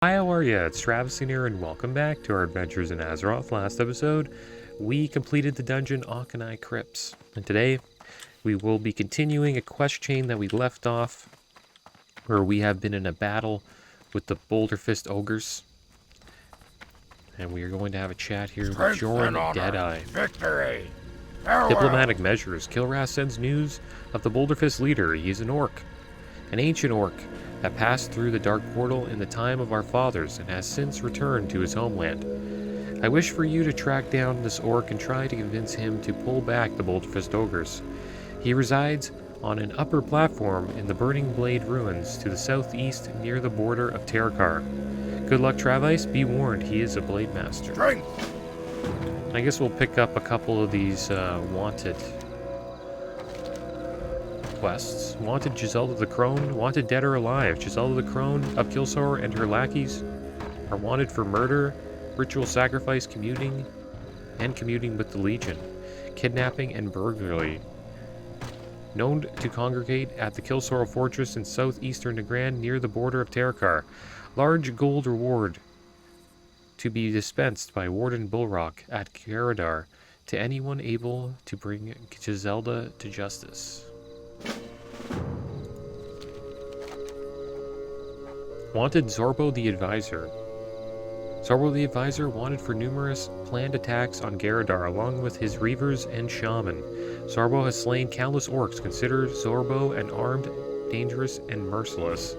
Hi, how are ya? It's Traviseen here, and welcome back to our adventures in Azeroth. Last episode, we completed the dungeon Auchenai Crypts, and today we will be continuing a quest chain that we left off, where we have been in a battle with the Boulder Fist Ogres, and we are going to have a chat here with Joran Deadeye. Victory! Farewell. Diplomatic measures. Kilrath sends news of the Boulder Fist leader. He is an orc, an ancient orc, that passed through the Dark Portal in the time of our fathers and has since returned to his homeland. I wish for you to track down this orc and try to convince him to pull back the Boulderfist Ogres. He resides on an upper platform in the Burning Blade ruins to the southeast near the border of Terakar. Good luck, Travis. Be warned, he is a blade master. Drink. I guess we'll pick up a couple of these wanted quests. Wanted Giselda the Crone, wanted dead or alive. Giselda the Crone of Kilsor and her lackeys are wanted for murder, ritual sacrifice, commuting with the Legion, kidnapping, and burglary. Known to congregate at the Kilsor Fortress in southeastern Nagrand near the border of Terakar. Large gold reward to be dispensed by Warden Bulrock at Caradar to anyone able to bring Giselda to justice. Wanted Zorbo the Advisor. Zorbo the Advisor wanted for numerous planned attacks on Garadar along with his Reavers and Shaman. Zorbo has slain countless orcs. Consider Zorbo an armed, dangerous, and merciless.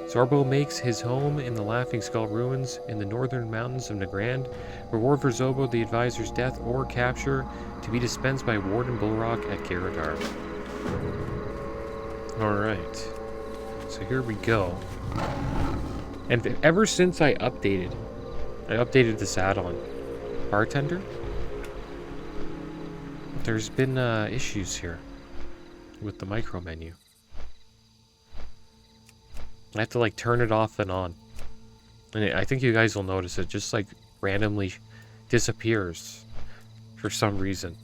Zorbo makes his home in the Laughing Skull ruins in the northern mountains of Nagrand. Reward for Zorbo the Advisor's death or capture to be dispensed by Warden Bulrock at Garadar. Alright, so here we go. And ever since I updated this add-on, Bartender, there's been issues here with the micro menu. I have to like turn it off and on. And I think you guys will notice it just like randomly disappears for some reason.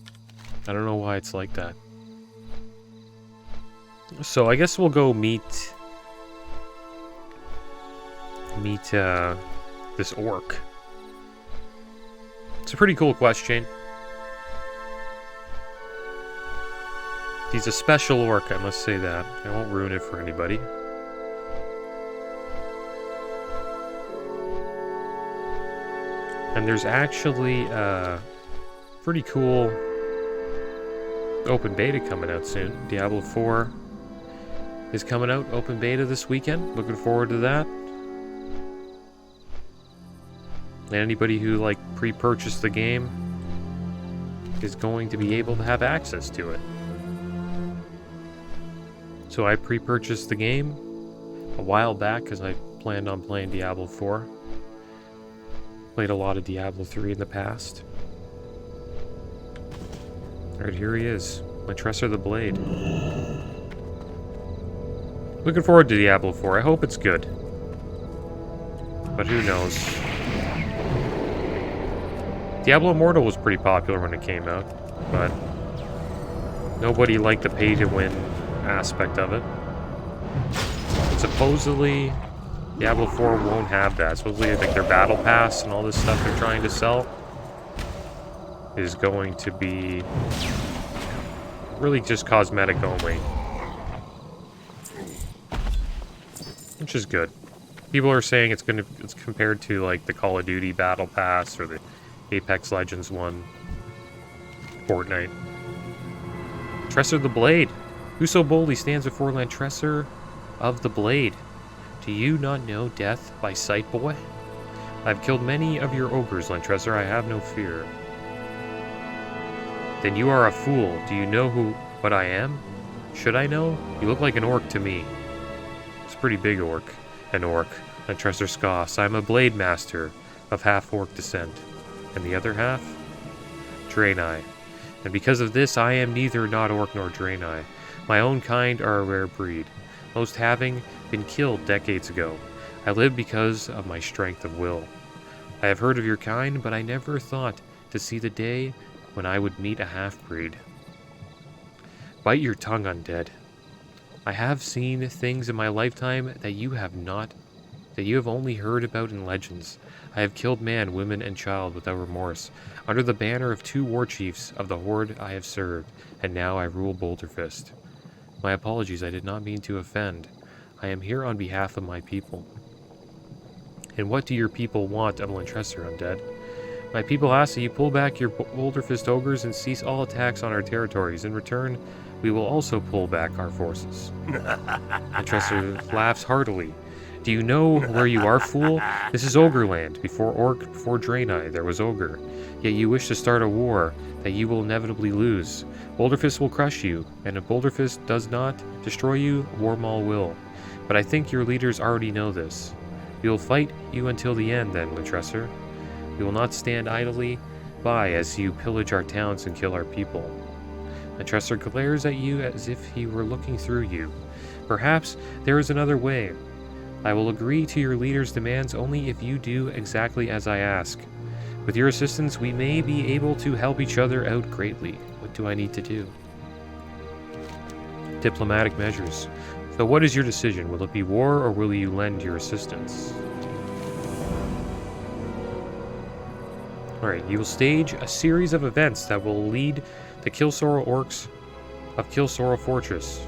I don't know why it's like that. So I guess we'll go meet this orc. It's a pretty cool quest chain. He's a special orc, I must say that. I won't ruin it for anybody. And there's actually a pretty cool open beta coming out soon. Diablo 4 is coming out, open beta this weekend. Looking forward to that. And anybody who like pre-purchased the game is going to be able to have access to it. So I pre-purchased the game a while back because I planned on playing Diablo 4. Played a lot of Diablo 3 in the past. Alright, here he is. Lantresser the Blade. Looking forward to Diablo 4. I hope it's good. But who knows. Diablo Immortal was pretty popular when it came out, but nobody liked the pay-to-win aspect of it. And supposedly Diablo 4 won't have that. Supposedly, like their battle pass and all this stuff they're trying to sell is going to be really just cosmetic only, which is good. People are saying it's compared to like the Call of Duty battle pass or the Apex Legends one, Fortnite. Tresser the Blade. Who so boldly stands before Lantresser of the Blade? Do you not know death by sight, boy? I've killed many of your ogres, Lantresser. I have no fear. Then you are a fool. Do you know what I am? Should I know? You look like an orc to me. It's a pretty big orc. An orc. Lantresser scoffs. I'm a blade master of half-orc descent. And the other half? Draenei. And because of this, I am neither not orc nor Draenei. My own kind are a rare breed, most having been killed decades ago. I live because of my strength of will. I have heard of your kind, but I never thought to see the day when I would meet a half-breed. Bite your tongue, undead. I have seen things in my lifetime that you have not that you have only heard about in legends. I have killed man, women, and child without remorse, under the banner of 2 war chiefs of the horde I have served, and now I rule Boulderfist. My apologies, I did not mean to offend. I am here on behalf of my people. And what do your people want of Lantresser, Undead? My people ask that you pull back your Boulderfist ogres and cease all attacks on our territories. In return, we will also pull back our forces. Lantresser laughs heartily. Do you know where you are, fool? This is Ogreland. Before Orc, before Draenei, there was Ogre. Yet you wish to start a war that you will inevitably lose. Boulderfist will crush you, and if Boulderfist does not destroy you, Warmaul will. But I think your leaders already know this. We will fight you until the end, then, Lantresser. We will not stand idly by as you pillage our towns and kill our people. Lantresser glares at you as if he were looking through you. Perhaps there is another way. I will agree to your leader's demands only if you do exactly as I ask. With your assistance, we may be able to help each other out greatly. What do I need to do? Diplomatic measures. So what is your decision? Will it be war, or will you lend your assistance? Alright, you will stage a series of events that will lead the Kilsorrow Orcs of Kilsorrow Fortress.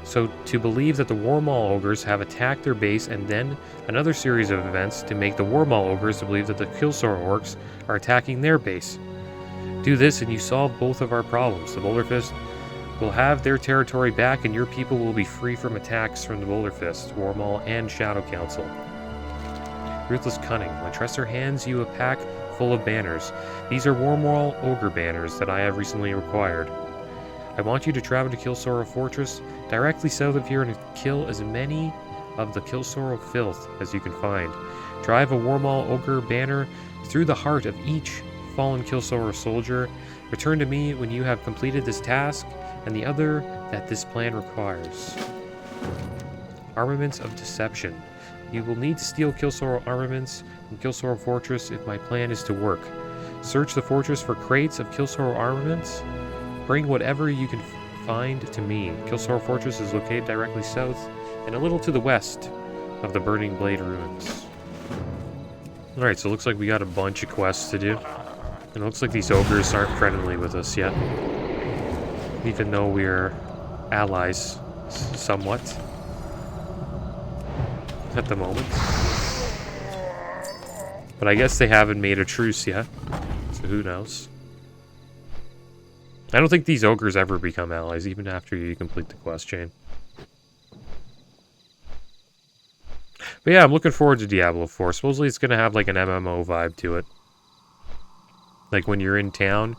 So to believe that the Warmaul Ogres have attacked their base, and then another series of events to make the Warmaul Ogres to believe that the Kilsorrow Orcs are attacking their base. Do this and you solve both of our problems. The Boulderfist will have their territory back, and your people will be free from attacks from the Boulderfist, Warmaul, and Shadow Council. Ruthless Cunning. Lantresser hands you a pack full of banners. These are Warmaul Ogre banners that I have recently acquired. I want you to travel to Kilsorrow Fortress, directly south of here, and kill as many of the Kilsorrow filth as you can find. Drive a Warmaul Ogre banner through the heart of each fallen Kilsorrow soldier. Return to me when you have completed this task and the other that this plan requires. Armaments of Deception. You will need to steal Kilsorrow armaments from Kilsorrow Fortress if my plan is to work. Search the fortress for crates of Kilsorrow armaments. Bring whatever you can find to me. Kilsorrow Fortress is located directly south and a little to the west of the Burning Blade ruins. Alright, so it looks like we got a bunch of quests to do. And it looks like these ogres aren't friendly with us yet. Even though we're allies, somewhat. At the moment. But I guess they haven't made a truce yet. So who knows? I don't think these ogres ever become allies, even after you complete the quest chain. But yeah, I'm looking forward to Diablo 4. Supposedly it's going to have like an MMO vibe to it. Like when you're in town,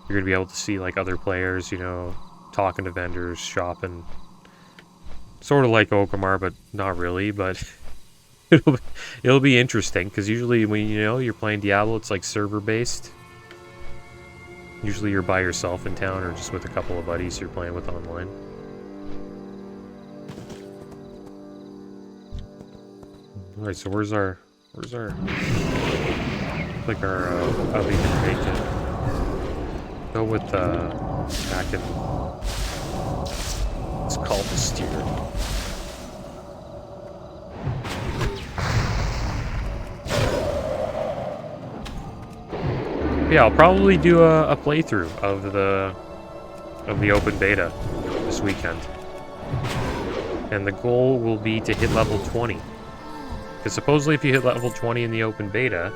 you're going to be able to see like other players, you know, talking to vendors, shopping. Sort of like Okamar, but not really, but it'll be interesting, because usually when, you know, you're playing Diablo, it's like server-based. Usually you're by yourself in town, or just with a couple of buddies you're playing with online. Alright, so where's our... like our, how we can make it. Go with, back in... It's called the steer. Yeah, I'll probably do a playthrough of the open beta this weekend. And the goal will be to hit level 20. Because supposedly if you hit level 20 in the open beta,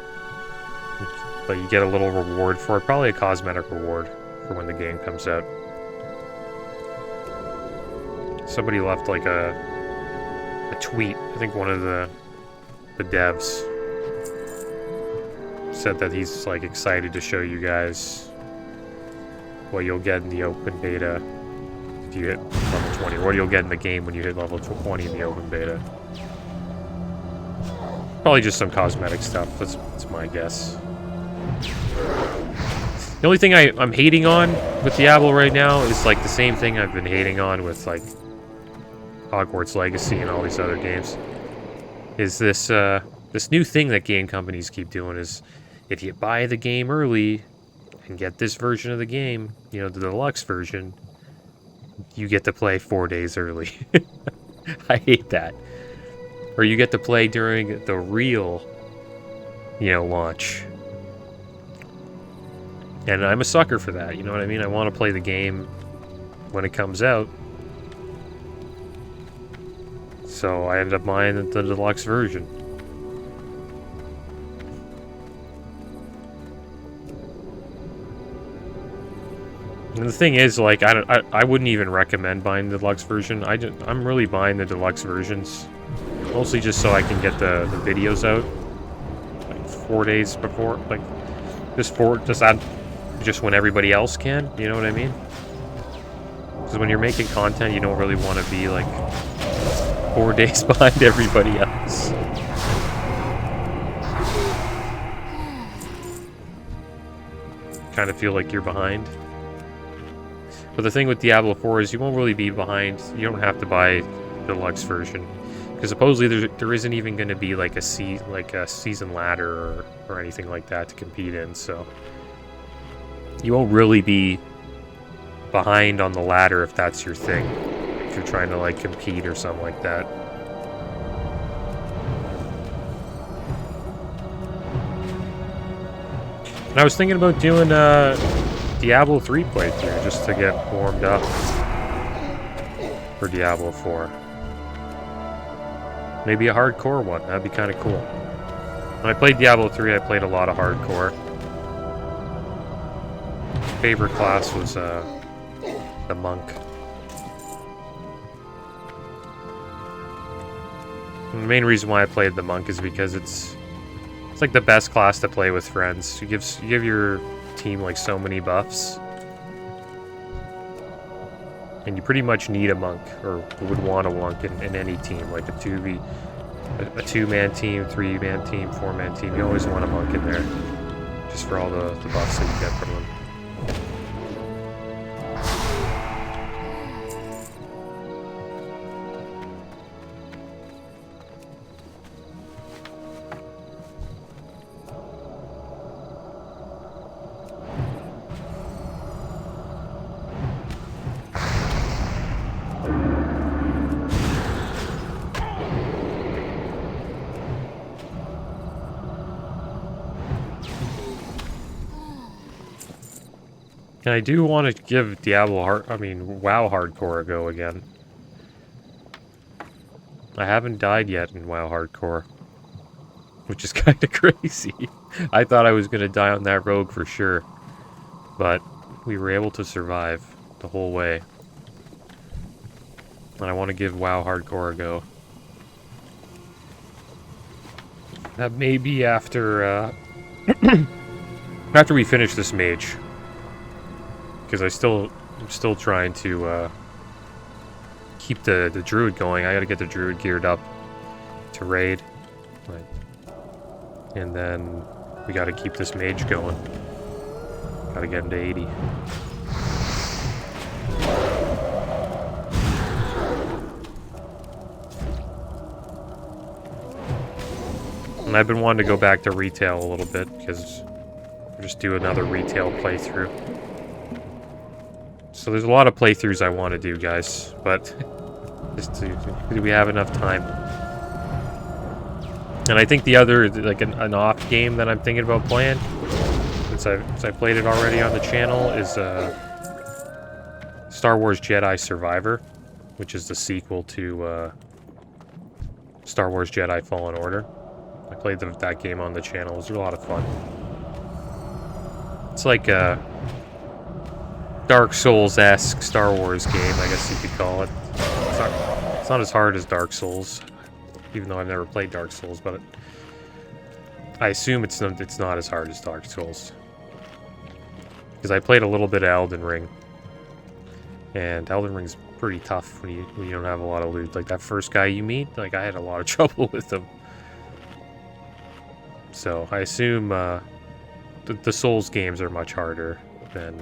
but you get a little reward for it, probably a cosmetic reward for when the game comes out. Somebody left like a tweet, I think one of the devs said that he's like excited to show you guys what you'll get in the open beta if you hit level 20, or what you'll get in the game when you hit level 20 in the open beta. Probably just some cosmetic stuff, that's my guess. The only thing I'm hating on with Diablo right now is like the same thing I've been hating on with like Hogwarts Legacy and all these other games. Is this this new thing that game companies keep doing is, if you buy the game early and get this version of the game, you know, the deluxe version, you get to play 4 days early. I hate that. or you get to play during the real, launch. And I'm a sucker for that, you know what I mean? I want to play the game when it comes out. So I ended up buying the deluxe version. And the thing is, like, I wouldn't even recommend buying the deluxe version. I'm really buying the deluxe versions mostly just so I can get the videos out like 4 days before, like just when everybody else can. You know what I mean? Because when you're making content, you don't really want to be like 4 days behind everybody else. Kind of feel like you're behind. But the thing with Diablo 4 is you won't really be behind. You don't have to buy the deluxe version, because supposedly there isn't even going to be like a season ladder or anything like that to compete in. So you won't really be behind on the ladder if that's your thing. If you're trying to like compete or something like that. And I was thinking about doing Diablo 3 playthrough just to get warmed up for Diablo 4. Maybe a hardcore one. That'd be kind of cool. When I played Diablo 3, I played a lot of hardcore. Favorite class was the monk. And the main reason why I played the monk is because it's like the best class to play with friends. You give your team like so many buffs, and you pretty much need a monk, or would want a monk in any team, like a 2-man team, 3-man team, 4-man team. You always want a monk in there, just for all the buffs that you get from them. And I do want to give WoW Hardcore a go again. I haven't died yet in WoW Hardcore, which is kind of crazy. I thought I was going to die on that rogue for sure, but we were able to survive the whole way. And I want to give WoW Hardcore a go. That may be after after we finish this mage. Because I'm still trying to keep the druid going. I gotta get the druid geared up to raid, and then we gotta keep this mage going. Gotta get him to 80. And I've been wanting to go back to retail a little bit because we'll just do another retail playthrough. So there's a lot of playthroughs I want to do, guys, but do we have enough time? And I think the other, like an off game that I'm thinking about playing, since I played it already on the channel, is Star Wars Jedi Survivor, which is the sequel to Star Wars Jedi Fallen Order. I played that game on the channel. It was a lot of fun. It's like a Dark Souls-esque Star Wars game, I guess you could call it. It's not as hard as Dark Souls, even though I've never played Dark Souls, but I assume it's not as hard as Dark Souls. Because I played a little bit of Elden Ring, and Elden Ring's pretty tough when you don't have a lot of loot. Like that first guy you meet, like I had a lot of trouble with him. So I assume the Souls games are much harder than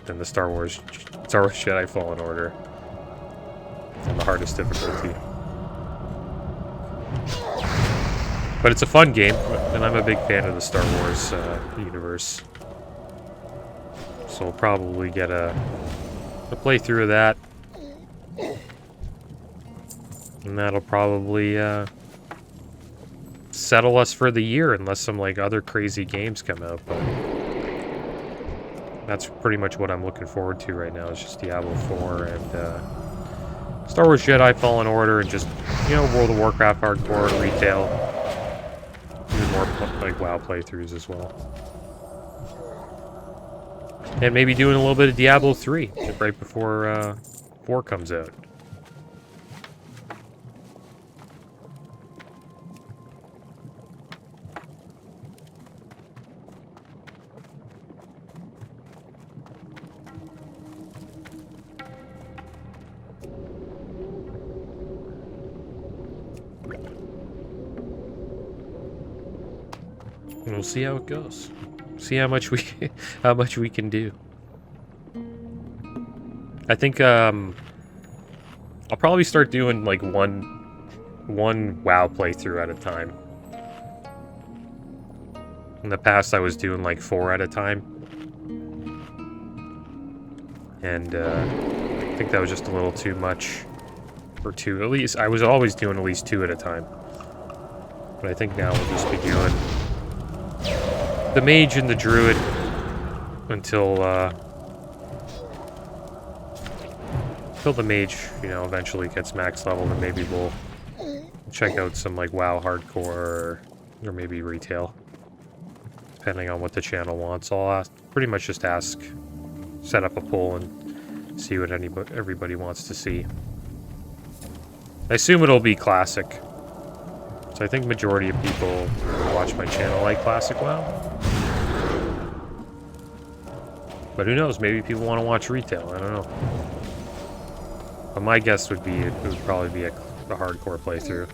the Star Wars Jedi Fallen Order. It's on the hardest difficulty. But it's a fun game, and I'm a big fan of the Star Wars universe. So I'll probably get a playthrough of that. And that'll probably settle us for the year unless some like other crazy games come out. But that's pretty much what I'm looking forward to right now. Is just Diablo 4 and Star Wars Jedi Fallen Order, and just, you know, World of Warcraft hardcore retail. Even more like WoW playthroughs as well. And maybe doing a little bit of Diablo 3 right before 4 comes out. And we'll see how it goes. See how much we can do. I think I'll probably start doing like one WoW playthrough at a time. In the past I was doing like 4 at a time. And I think that was just a little too much for 2. At least I was always doing at least 2 at a time. But I think now we'll just be doing the mage and the druid until the mage, you know, eventually gets max level, and maybe we'll check out some like WoW hardcore or maybe retail, depending on what the channel wants. I'll pretty much just set up a poll and see what everybody wants to see. I assume it'll be classic. So I think majority of people who watch my channel like classic WoW. But who knows, maybe people want to watch retail, I don't know. But my guess would be it would probably be a hardcore playthrough.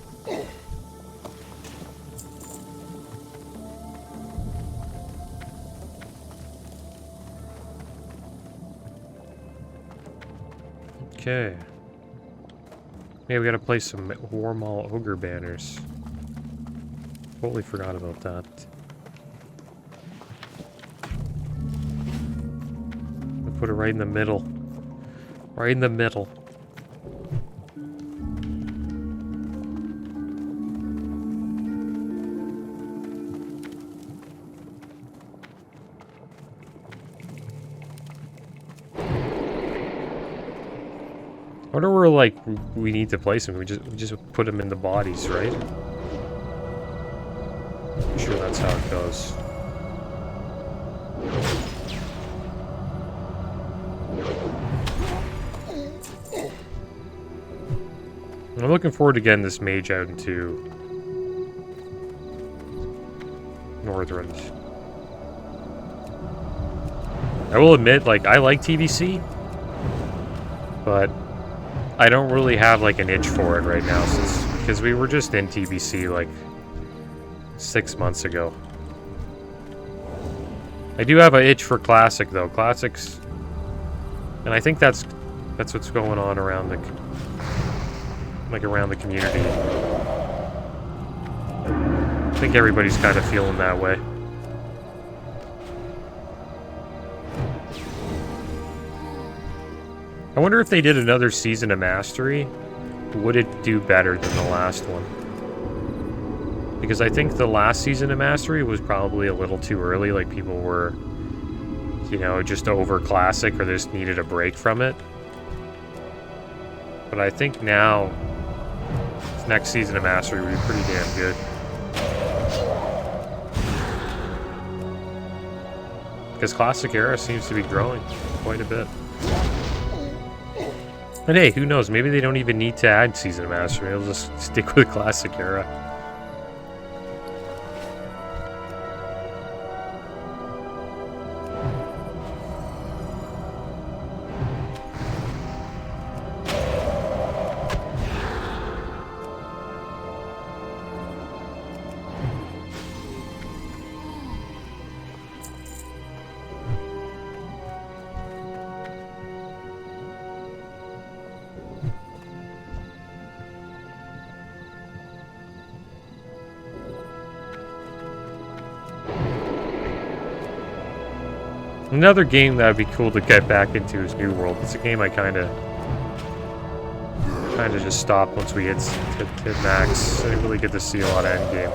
Okay. Yeah, we gotta play some Warmaul Ogre banners. Totally forgot about that. I'll put it right in the middle. Right in the middle. I wonder where, like, we need to place them. We just put them in the bodies, right? I'm sure that's how it goes. I'm looking forward to getting this mage out into Northrend. I will admit, like, I like TBC, but I don't really have like an itch for it right now, because we were just in TBC like 6 months ago. I do have an itch for Classic though. Classics, and I think that's what's going on around the community. I think everybody's kind of feeling that way. I wonder if they did another season of Mastery, would it do better than the last one? Because I think the last season of Mastery was probably a little too early, like people were, you know, just over Classic or they just needed a break from it. But I think now, this next season of Mastery would be pretty damn good. Because Classic Era seems to be growing quite a bit. And hey, who knows? Maybe they don't even need to add Season of Mastery. They'll just stick with Classic Era. Another game that would be cool to get back into is New World. It's a game I kind of just stopped once we hit max. I didn't really get to see a lot of endgame.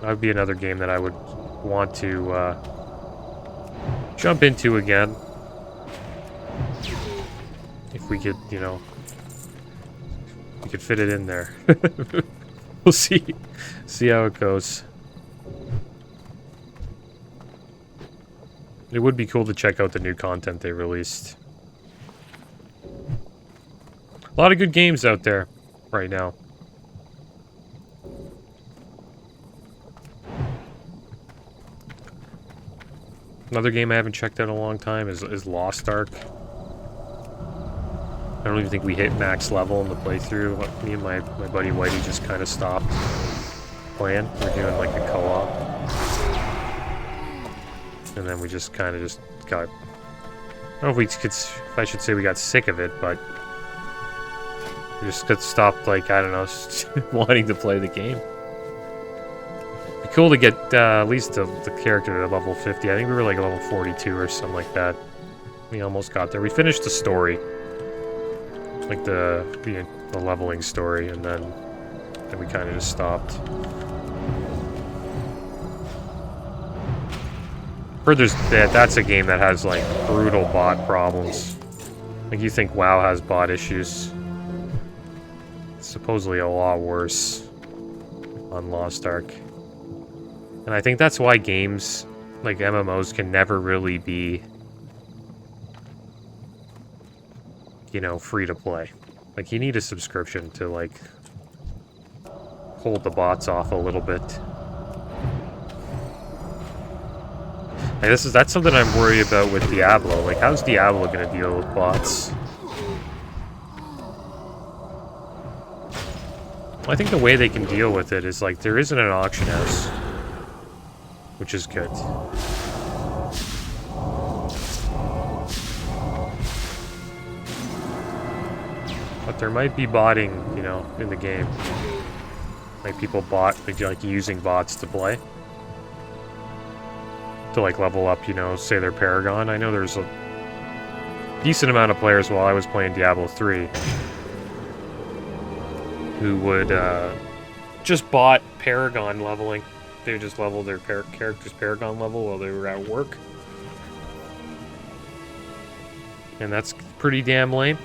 That would be another game that I would want to jump into again. If we could, you know, we could fit it in there. We'll see how it goes. It would be cool to check out the new content they released. A lot of good games out there right now. Another game I haven't checked out in a long time is Lost Ark. I don't even think we hit max level in the playthrough. Me and my buddy Whitey just kind of stopped playing. We're doing like a co-op. And then we just kind of just got... I don't know if I should say we got sick of it, but... we just got stopped, like, I don't know, wanting to play the game. It'd be cool to get at least the character to level 50. I think we were like level 42 or something like that. We almost got there. We finished the story. Like the leveling story, and then we kind of just stopped. Heard that's a game that has like brutal bot problems. Like you think WoW has bot issues. It's supposedly a lot worse on Lost Ark. And I think that's why games like MMOs can never really be, you know, free to play. Like, you need a subscription to, like, hold the bots off a little bit. And that's something I'm worried about with Diablo. Like, how's Diablo gonna deal with bots? Well, I think the way they can deal with it is, like, there isn't an auction house. Which is good. But there might be botting, you know, in the game. Like people like using bots to play. To like level up, you know, say they're Paragon. I know there's a decent amount of players while I was playing Diablo 3 who would just bot Paragon leveling. They would just level their character's Paragon level while they were at work. And that's pretty damn lame.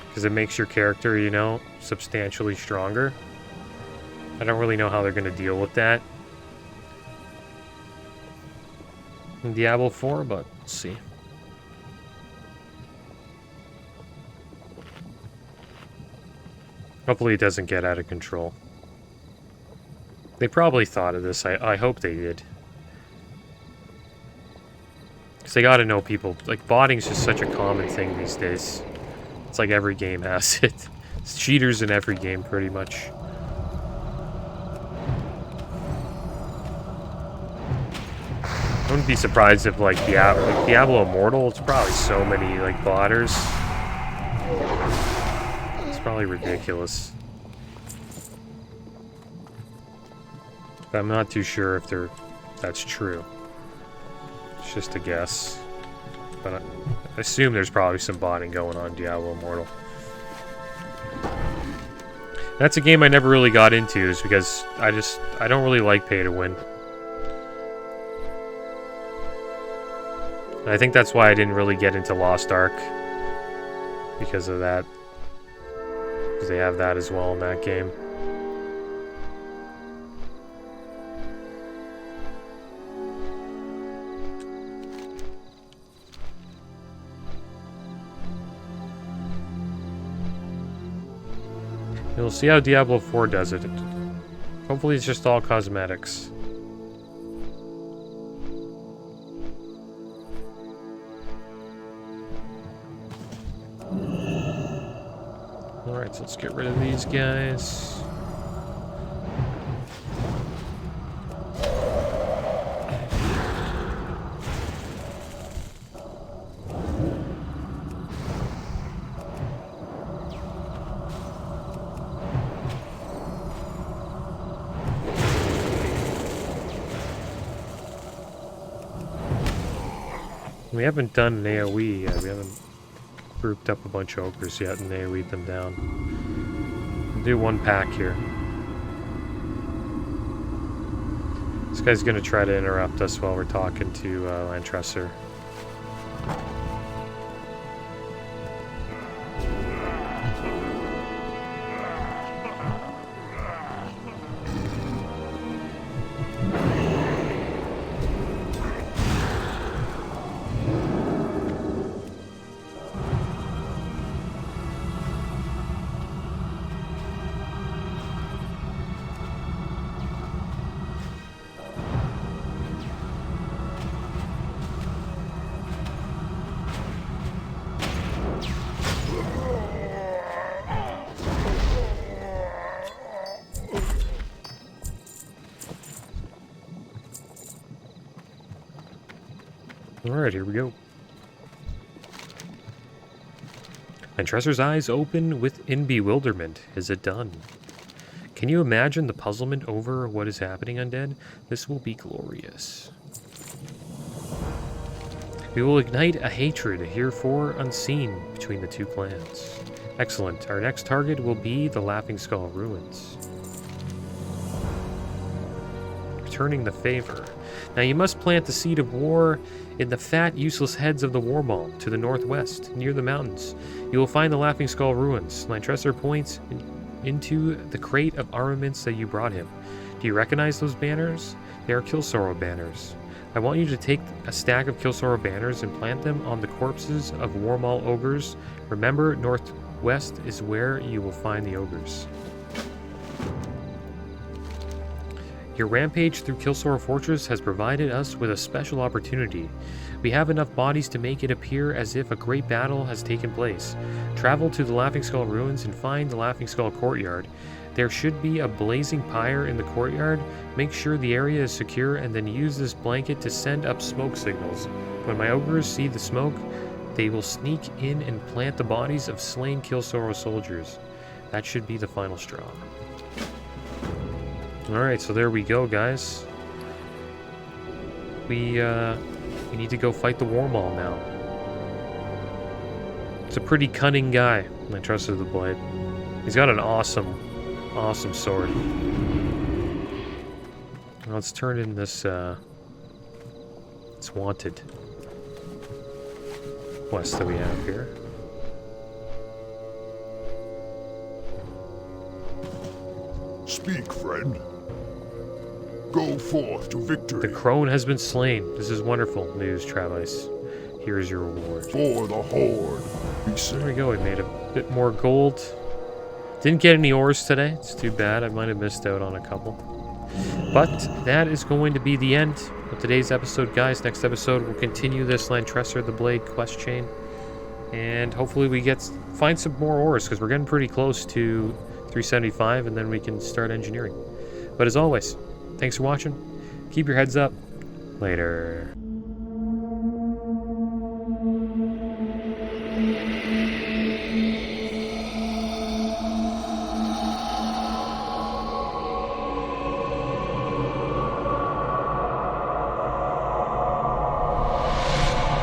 Because it makes your character, you know, substantially stronger. I don't really know how they're going to deal with that in Diablo 4, but let's see. Hopefully it doesn't get out of control. They probably thought of this. I hope they did. Because they got to know people. Like, botting's just such a common thing these days. It's like every game has it. It's cheaters in every game, pretty much. I wouldn't be surprised if, like, Diablo Immortal, it's probably so many, like, botters. It's probably ridiculous. But I'm not too sure if that's true. It's just a guess. But I assume there's probably some botting going on Diablo Immortal. That's a game I never really got into, is because I don't really like pay to win. And I think that's why I didn't really get into Lost Ark. Because of that. Because they have that as well in that game. We'll see how Diablo 4 does it. Hopefully it's just all cosmetics. Alright, so let's get rid of these guys. We haven't done an AoE yet. We haven't grouped up a bunch of ogres yet and AoE'd them down. We'll do one pack here. This guy's gonna try to interrupt us while we're talking to Lantresser. Alright, here we go. Lantresser's eyes open in bewilderment. Is it done? Can you imagine the puzzlement over what is happening, Undead? This will be glorious. We will ignite a hatred heretofore unseen between the two clans. Excellent. Our next target will be the Laughing Skull Ruins. Returning the favor. Now you must plant the seed of war in the fat, useless heads of the Warmaul to the northwest, near the mountains. You will find the Laughing Skull Ruins. Lantresser points into the crate of armaments that you brought him. Do you recognize those banners? They are Killsorrow banners. I want you to take a stack of Killsorrow banners and plant them on the corpses of Warmaul ogres. Remember, northwest is where you will find the ogres. Your rampage through Killsorrow Fortress has provided us with a special opportunity. We have enough bodies to make it appear as if a great battle has taken place. Travel to the Laughing Skull Ruins and find the Laughing Skull Courtyard. There should be a blazing pyre in the courtyard. Make sure the area is secure and then use this blanket to send up smoke signals. When my ogres see the smoke, they will sneak in and plant the bodies of slain Killsorrow soldiers. That should be the final straw. Alright, so there we go, guys. We need to go fight the Warmaul now. It's a pretty cunning guy, Lantresser the Blade. He's got an awesome sword. Let's turn in this wanted quest that we have here. Speak, friend. Go forth to victory. The crone has been slain. This is wonderful news, Travis. Here is your reward. For the Horde. Be safe. There we go. We made a bit more gold. Didn't get any ores today. It's too bad. I might have missed out on a couple. But that is going to be the end of today's episode, guys. Next episode, we'll continue this Lantresser the Blade quest chain. And hopefully we find some more ores, because we're getting pretty close to 375, and then we can start engineering. But as always, thanks for watching. Keep your heads up. Later.